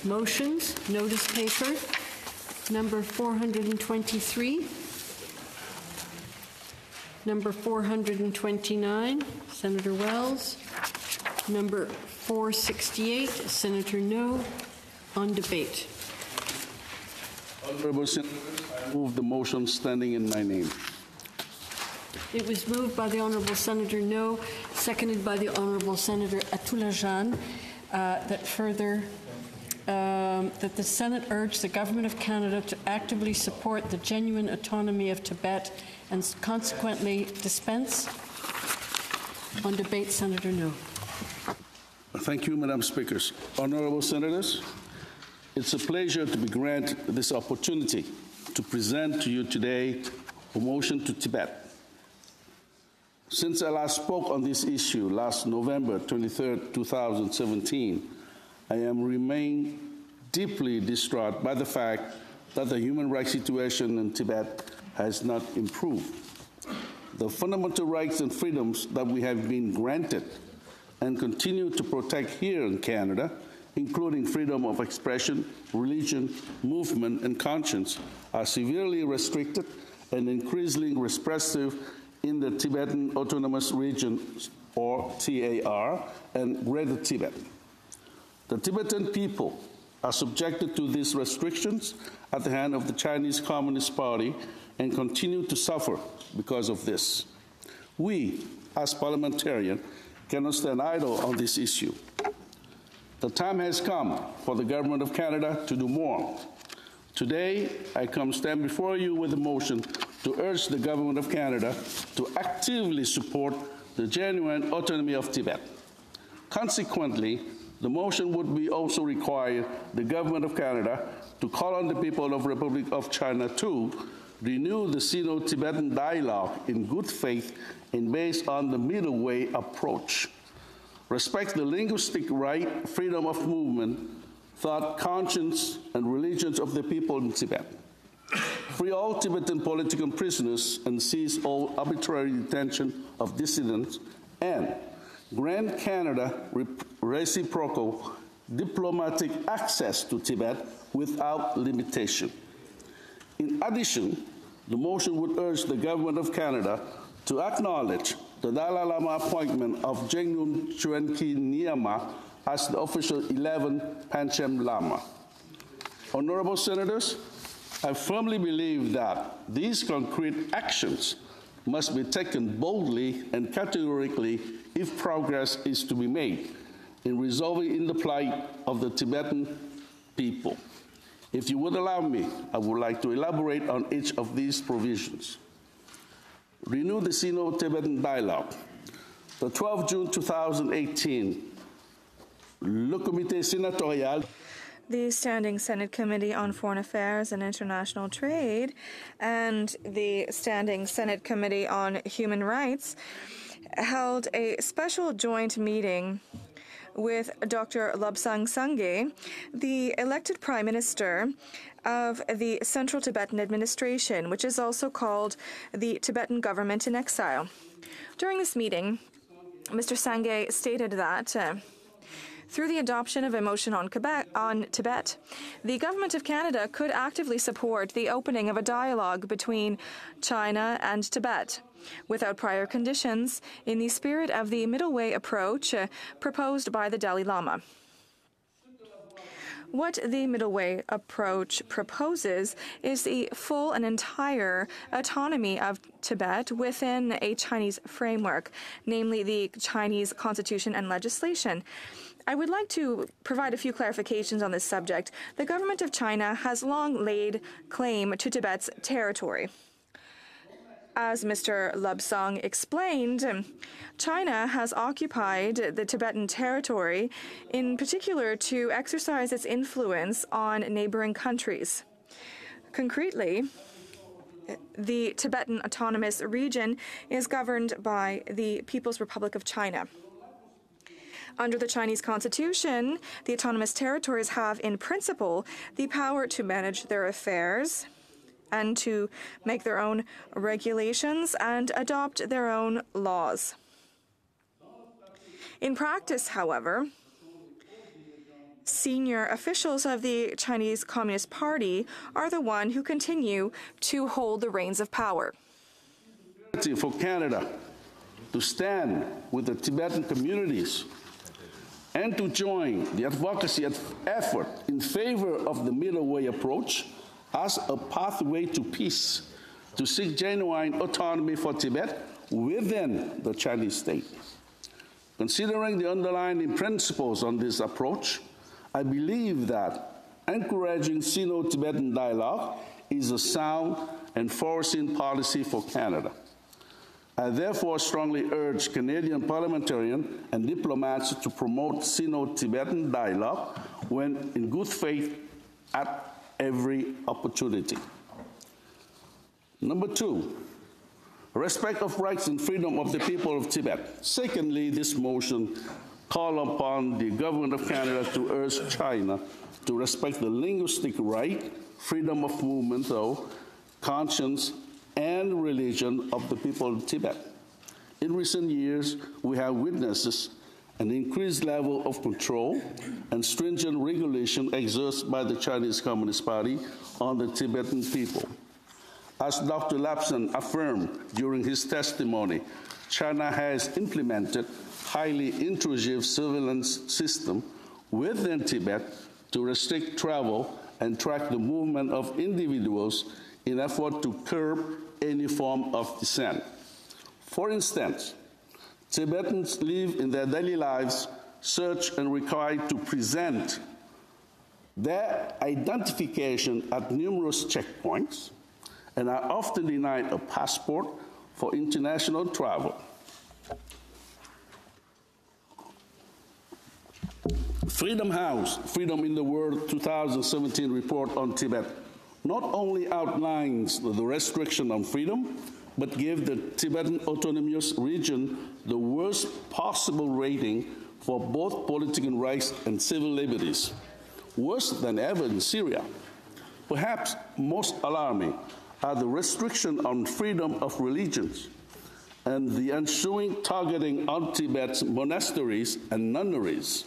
Motions, notice paper, number 423, number 429, Senator Wells, number 468, Senator No, on debate. Honourable Senators, I move the motion standing in my name. It was moved by the Honourable Senator No, seconded by the Honourable Senator Atoulajan, that the Senate urge the Government of Canada to actively support the genuine autonomy of Tibet and consequently dispense. On debate, Senator No. Thank you, Madam Speaker. Honourable Senators, it's a pleasure to be granted this opportunity to present to you today a motion to Tibet. Since I last spoke on this issue last November 23, 2017, I am remain deeply distraught by the fact that the human rights situation in Tibet has not improved. The fundamental rights and freedoms that we have been granted and continue to protect here in Canada, including freedom of expression, religion, movement, and conscience, are severely restricted and increasingly repressive in the Tibetan Autonomous Region, or TAR, and Greater Tibet. The Tibetan people are subjected to these restrictions at the hand of the Chinese Communist Party and continue to suffer because of this. We, as parliamentarians, cannot stand idle on this issue. The time has come for the Government of Canada to do more. Today, I come stand before you with a motion to urge the Government of Canada to actively support the genuine autonomy of Tibet. Consequently, the motion would be also require the Government of Canada to call on the people of the Republic of China to renew the Sino-Tibetan dialogue in good faith and based on the middle way approach. Respect the linguistic right, freedom of movement, thought, conscience, and religions of the people in Tibet. Free all Tibetan political prisoners and cease all arbitrary detention of dissidents, and grant Canada reciprocal diplomatic access to Tibet without limitation. In addition, the motion would urge the Government of Canada to acknowledge the Dalai Lama appointment of Jengnum Chuenki Nyama as the official 11th Panchen Lama. Honourable Senators, I firmly believe that these concrete actions must be taken boldly and categorically if progress is to be made in resolving the plight of the Tibetan people. If you would allow me, I would like to elaborate on each of these provisions. Renew the Sino-Tibetan dialogue. The 12 June 2018, Le Comité Sénatorial, the Standing Senate Committee on Foreign Affairs and International Trade and the Standing Senate Committee on Human Rights held a special joint meeting with Dr. Lobsang Sangay, the elected Prime Minister of the Central Tibetan Administration, which is also called the Tibetan Government in Exile. During this meeting, Mr. Sangay stated that through the adoption of a motion on Tibet, the Government of Canada could actively support the opening of a dialogue between China and Tibet, without prior conditions, in the spirit of the middle way approach proposed by the Dalai Lama. What the middle way approach proposes is the full and entire autonomy of Tibet within a Chinese framework, namely the Chinese constitution and legislation. I would like to provide a few clarifications on this subject. The government of China has long laid claim to Tibet's territory. As Mr. Lobsang explained, China has occupied the Tibetan territory, in particular to exercise its influence on neighboring countries. Concretely, the Tibetan Autonomous Region is governed by the People's Republic of China. Under the Chinese Constitution, the autonomous territories have, in principle, the power to manage their affairs and to make their own regulations and adopt their own laws. In practice, however, senior officials of the Chinese Communist Party are the one who continue to hold the reins of power. For Canada to stand with the Tibetan communities and to join the advocacy effort in favor of the middle way approach as a pathway to peace, to seek genuine autonomy for Tibet within the Chinese state. Considering the underlying principles on this approach, I believe that encouraging Sino-Tibetan dialogue is a sound and forcing policy for Canada. I therefore strongly urge Canadian parliamentarians and diplomats to promote Sino-Tibetan dialogue when in good faith at every opportunity. Number two, respect of rights and freedom of the people of Tibet. Secondly, this motion calls upon the government of Canada to urge China to respect the linguistic right, freedom of movement, conscience, and religion of the people of Tibet. In recent years, we have witnessed an increased level of control and stringent regulation exerted by the Chinese Communist Party on the Tibetan people. As Dr. Lapson affirmed during his testimony, China has implemented highly intrusive surveillance system within Tibet to restrict travel and track the movement of individuals in effort to curb any form of dissent. For instance, Tibetans live in their daily lives searched and required to present their identification at numerous checkpoints and are often denied a passport for international travel. Freedom House, Freedom in the World 2017 report on Tibet not only outlines the restriction on freedom, but gave the Tibetan autonomous region the worst possible rating for both political rights and civil liberties, worse than ever in Syria. Perhaps most alarming are the restriction on freedom of religions and the ensuing targeting on Tibet's monasteries and nunneries.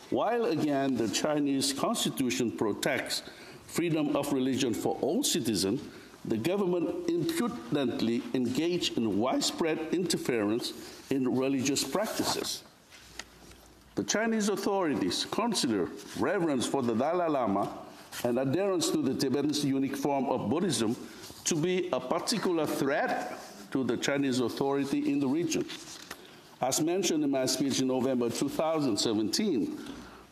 While again the Chinese constitution protects freedom of religion for all citizens, the government impudently engaged in widespread interference in religious practices. The Chinese authorities consider reverence for the Dalai Lama and adherence to the Tibetan's unique form of Buddhism to be a particular threat to the Chinese authority in the region. As mentioned in my speech in November 2017,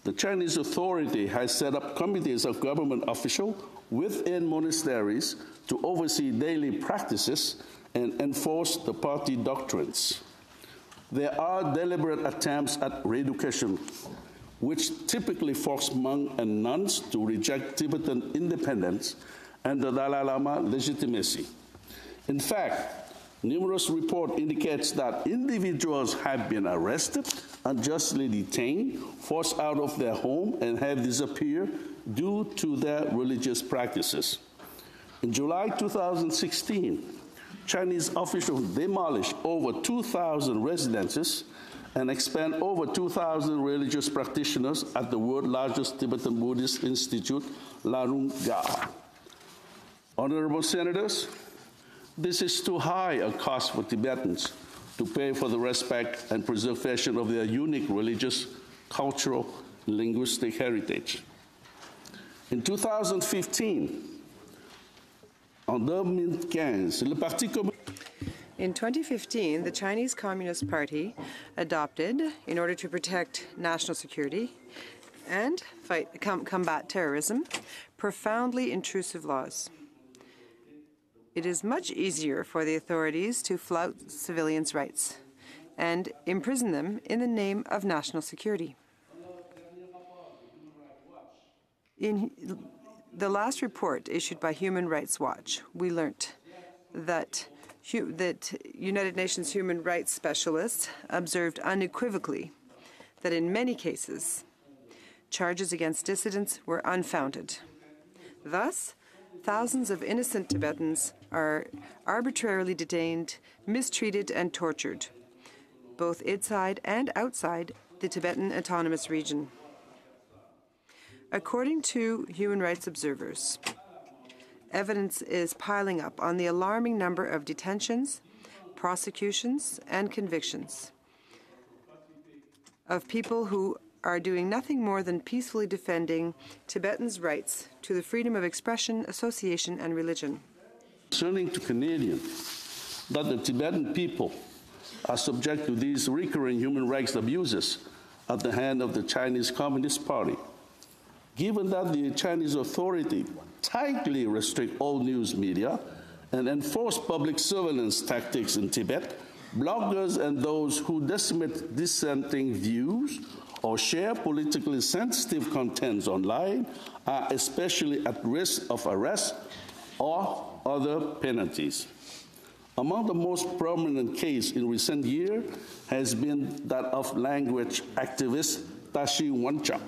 the Chinese authority has set up committees of government officials within monasteries to oversee daily practices and enforce the party doctrines. There are deliberate attempts at re-education, which typically force monks and nuns to reject Tibetan independence and the Dalai Lama legitimacy. In fact, numerous reports indicate that individuals have been arrested, unjustly detained, forced out of their home, and have disappeared due to their religious practices. In July 2016, Chinese officials demolished over 2,000 residences and expelled over 2,000 religious practitioners at the world's largest Tibetan Buddhist institute, Larung Ga. Honorable Senators, this is too high a cost for Tibetans to pay for the respect and preservation of their unique religious, cultural, and linguistic heritage. In 2015, en 2015, le Parti communiste. In 2015, the Chinese Communist Party adopted, in order to protect national security and combat terrorism, profoundly intrusive laws. It is much easier for the authorities to flout civilians' rights and imprison them in the name of national security. In the last report issued by Human Rights Watch, we learnt that United Nations human rights specialists observed unequivocally that in many cases, charges against dissidents were unfounded. Thus, thousands of innocent Tibetans are arbitrarily detained, mistreated, and tortured, both inside and outside the Tibetan Autonomous Region. According to human rights observers, evidence is piling up on the alarming number of detentions, prosecutions, and convictions of people who are doing nothing more than peacefully defending Tibetans' rights to the freedom of expression, association, and religion. Concerning to Canadians that the Tibetan people are subject to these recurring human rights abuses at the hand of the Chinese Communist Party. Given that the Chinese authority tightly restrict all news media and enforce public surveillance tactics in Tibet, bloggers and those who disseminate dissenting views or share politically sensitive contents online are especially at risk of arrest or other penalties. Among the most prominent cases in recent years has been that of language activist Tashi Wanchap.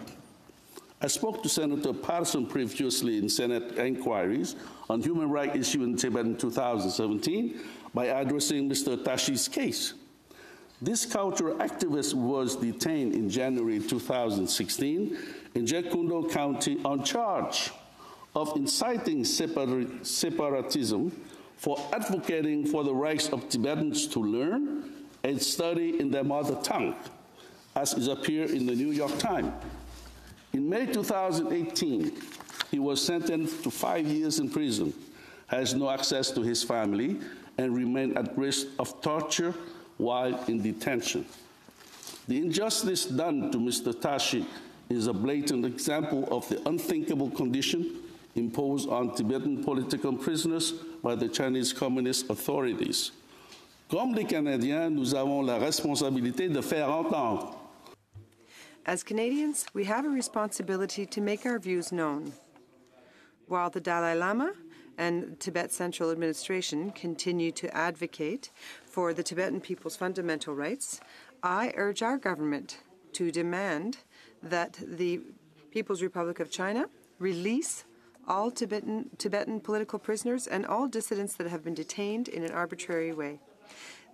I spoke to Senator Patterson previously in Senate inquiries on human rights issues in Tibet in 2017 by addressing Mr. Tashi's case. This cultural activist was detained in January 2016 in Jeollabuk County on charge of inciting separatism for advocating for the rights of Tibetans to learn and study in their mother tongue, as is appeared in the New York Times. In May 2018, he was sentenced to 5 years in prison, has no access to his family, and remained at risk of torture while in detention. The injustice done to Mr. Tashi is a blatant example of the unthinkable condition imposed on Tibetan political prisoners by the Chinese Communist authorities. Comme les Canadiens, nous avons la responsabilité de faire entendre. As Canadians, we have a responsibility to make our views known. While the Dalai Lama and Tibet Central Administration continue to advocate for the Tibetan people's fundamental rights, I urge our government to demand that the People's Republic of China release all Tibetan political prisoners and all dissidents that have been detained in an arbitrary way.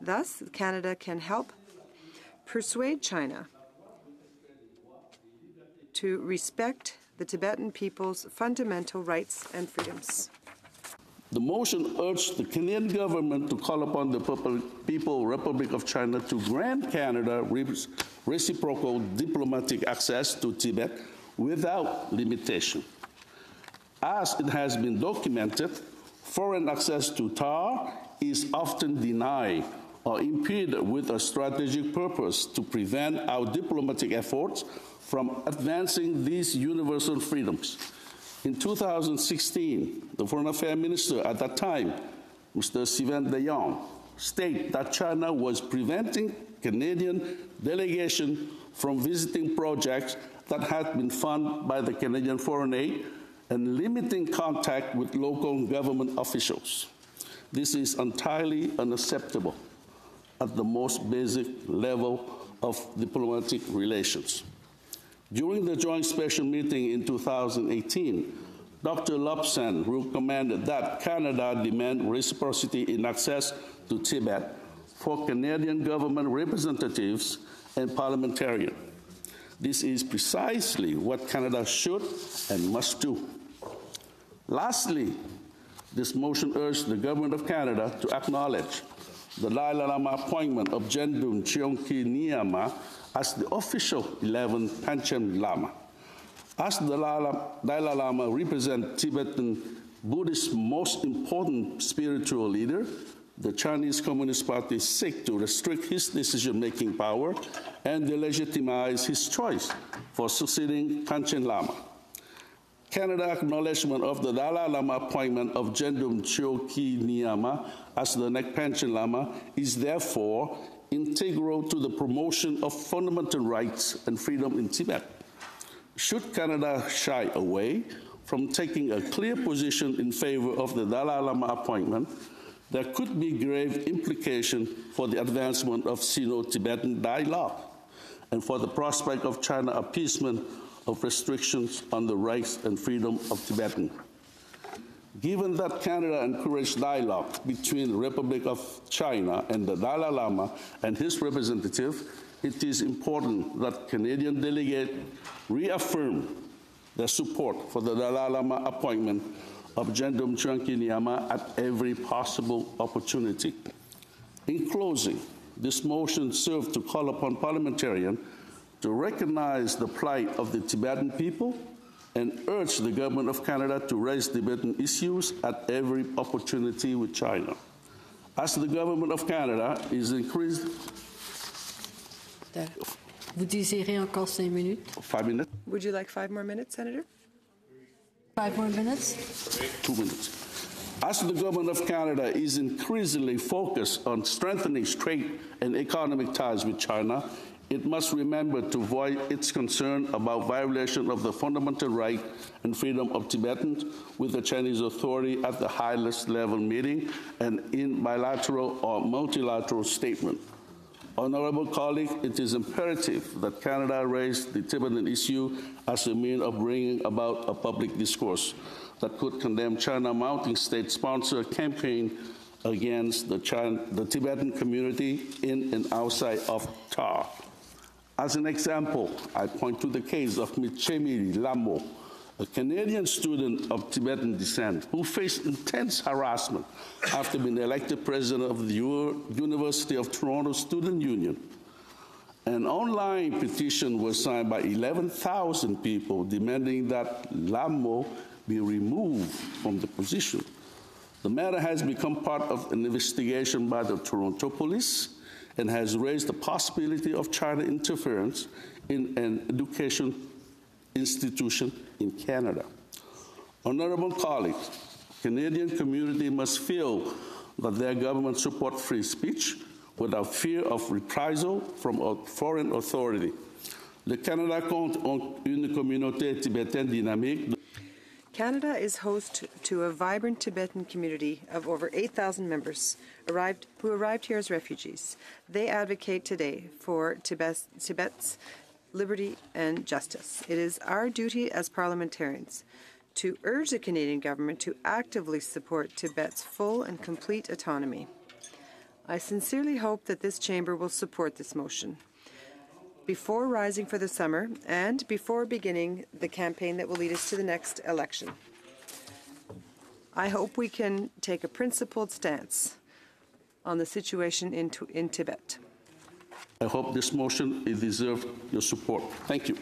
Thus, Canada can help persuade China to respect the Tibetan people's fundamental rights and freedoms. The motion urged the Canadian government to call upon the People's Republic of China to grant Canada reciprocal diplomatic access to Tibet without limitation. As it has been documented, foreign access to TAR is often denied or impeded with a strategic purpose to prevent our diplomatic efforts from advancing these universal freedoms. In 2016, the Foreign Affairs Minister at that time, Mr. Sylvain de Jong, stated that China was preventing Canadian delegation from visiting projects that had been funded by the Canadian Foreign Aid and limiting contact with local government officials. This is entirely unacceptable at the most basic level of diplomatic relations. During the joint special meeting in 2018, Dr. Lobsang recommended that Canada demand reciprocity in access to Tibet for Canadian government representatives and parliamentarians. This is precisely what Canada should and must do. Lastly, this motion urged the Government of Canada to acknowledge the Dalai Lama appointment of Jendum Chökyi Nyama as the official 11th Panchen Lama. As the Dalai Lama represents Tibetan Buddhist most important spiritual leader, the Chinese Communist Party seeks to restrict his decision-making power and delegitimize his choice for succeeding Panchen Lama. Canada acknowledgement of the Dalai Lama appointment of Jendum Chökyi Nyama as the next Panchen Lama is therefore integral to the promotion of fundamental rights and freedom in Tibet. Should Canada shy away from taking a clear position in favor of the Dalai Lama appointment, there could be grave implications for the advancement of Sino-Tibetan dialogue and for the prospect of China appeasement of restrictions on the rights and freedom of Tibetans. Given that Canada encouraged dialogue between the Republic of China and the Dalai Lama and his representative, it is important that Canadian delegates reaffirm their support for the Dalai Lama appointment of Jendom Chönkyi Nyama at every possible opportunity. In closing, this motion serves to call upon parliamentarians to recognize the plight of the Tibetan people and urge the government of Canada to raise Tibetan issues at every opportunity with China. As the government of Canada is increased... Vous désirez encore 5 minutes? 5 minutes? Would you like 5 more minutes, Senator? 5 more minutes? 2 minutes. As the government of Canada is increasingly focused on strengthening trade and economic ties with China, it must remember to voice its concern about violation of the fundamental right and freedom of Tibetans with the Chinese authority at the highest level meeting and in bilateral or multilateral statement. Honorable colleague, it is imperative that Canada raise the Tibetan issue as a means of bringing about a public discourse that could condemn China's mounting state-sponsored campaign against the Tibetan community in and outside of TAR. As an example, I point to the case of Michemi Lamo, a Canadian student of Tibetan descent who faced intense harassment after being elected president of the University of Toronto Student Union. An online petition was signed by 11,000 people demanding that Lamo be removed from the position. The matter has become part of an investigation by the Toronto police and has raised the possibility of China interference in an education institution in Canada. Honorable colleagues, Canadian community must feel that their government supports free speech without fear of reprisal from a foreign authority. Le Canada compte une communauté tibétaine dynamique. Canada is host to a vibrant Tibetan community of over 8,000 members who arrived here as refugees. They advocate today for Tibet's liberty and justice. It is our duty as parliamentarians to urge the Canadian government to actively support Tibet's full and complete autonomy. I sincerely hope that this chamber will support this motion before rising for the summer and before beginning the campaign that will lead us to the next election. I hope we can take a principled stance on the situation in Tibet. I hope this motion deserves your support. Thank you.